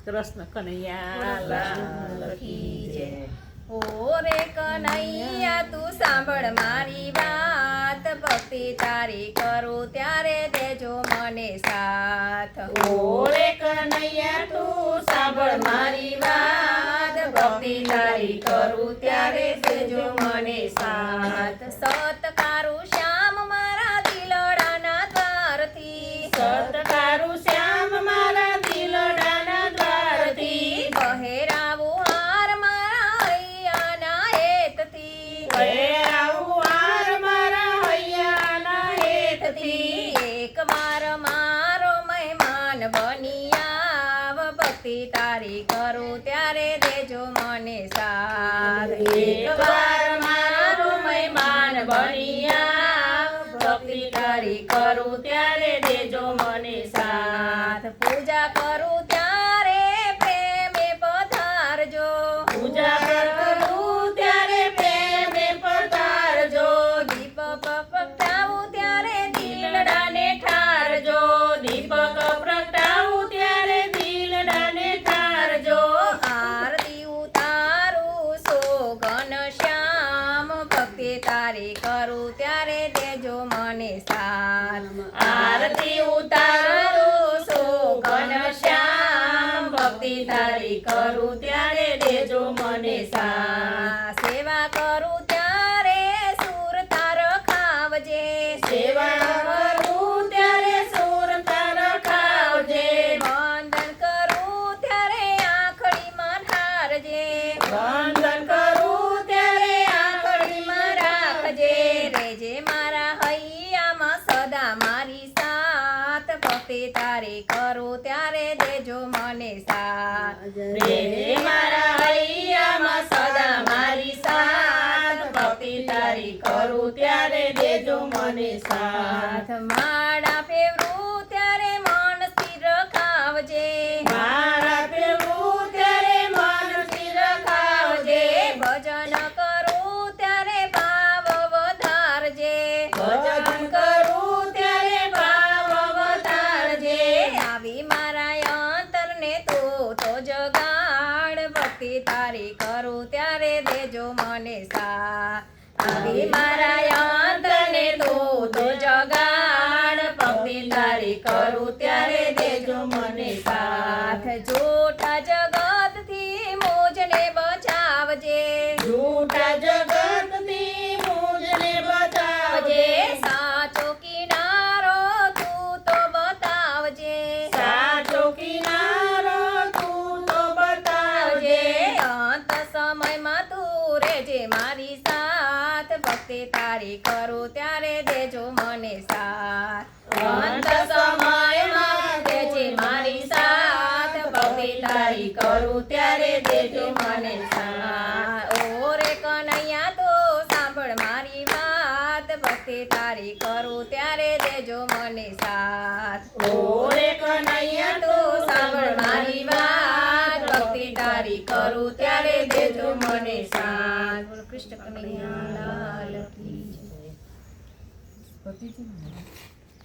કૃષ્ણ કનૈયા લાલ કી જય. ઓ રે કનૈયા તું સાંભળ મારી વાત, ભક્તિ તારી કરું ત્યારે દેજો મને સાથ. ઓરે કનૈયા તું સાંભળ મારી વાત, ભક્તિ તારી કરું ત્યારે દેજો મને સાથ. સતકારું શ્યામ મારા દિલડાના દ્વારથી, સતકારું શ્યામ મારા દિલડાના દ્વારથી, પહેરાવું હાર મારા હૈયાના હેતથી, પહેરાવું હાર મારા હૈયાના હેતથી. એકવાર મારો મહેમાન બની આવ, ભક્તિ તારી કરું ત્યારે દેજો મને સાથ. એકવાર મારો મહેમાન બની આવ, ભક્તિ તારી કરું ત્યારે દેજો મને સાથ. પૂજા કરું ત્યારે પ્રેમે પધારજો, પૂજા કરું ત્યારે પ્રેમે પધારજો, દીપ પ્રગટાવું ત્યારે દિલડાને ઠારજો, દીપક પ્રગટાવું ત્યારે દિલડાને ઠારજો. આરતી ઉતારું સોગન શ્યામ, ભક્તિ તારી કરું ત્યારે દેજો મને સાથ. આરતી ઉતારું સોગન શ્યામ, ભક્તિ તારી કરું ત્યારે દેજો મને સાથ. સેવા કરું ત્યારે સુર તાર ખાવજે, સેવા કરું ત્યારે સુર તાર ખાવજે, વંદન કરું ત્યારે આંખડીમાં ઠારજે, વંદન કરું ત્યારે આંખડીમાં રાખજે. રેજે મારા હૈયામાં સદા મારી સાથ, ભક્તિ તારી કરું ત્યારે દેજો મને સાથ. રેજે મારા હૈયામાં સદા મારી સાથ, ભક્તિ તારી કરું ત્યારે દેજો મને સાથ. માળા ફેરવું ત્યારે મન સ્થિર ખાવજે, મારા ફેરવું ત્યારે મન સ્થિર ખાવજે, ભજન કરું ત્યારે ભાવ વધારજે, ભજન કરું ત્યારે ભાવ વધારજે. આવી મારા અંતરને તું તો જગાડ, ભક્તિ તારી કરું ત્યારે દેજો મને સાથ. આવી મારા અંતરને તું તો જગાડ, ભક્તિ તારી કરું ત્યારે દેજો મને સાથ. જૂઠા જગતથી મુજને બચાવજે, જૂઠા જગતથી મુજને બચાવજે, સાચો કિનારો તું તો બતાવજે, સાચો કિનારો તું તો બતાવજે. અંત સમયમાં તું રેજે મારી સાથ, ભક્તિ તારી કરું ત્યારે દેજો મને સાથ. અંત સમયમાં દેજે મારી સાથ, ભક્તિ તારી કરું ત્યારે દેજો મને સાથ. ઓ રે કનૈયા તો સાંભળ મારી વાત, ભક્તિ તારી કરું ત્યારે દેજો મને સાથ. ઓરે કનૈયા તું સાંભળ મારી વાત, ભક્તિ તારી કરું ત્યારે દેજો મને સાથ. બોલો કૃષ્ણ કનૈયા લાલ કી જય.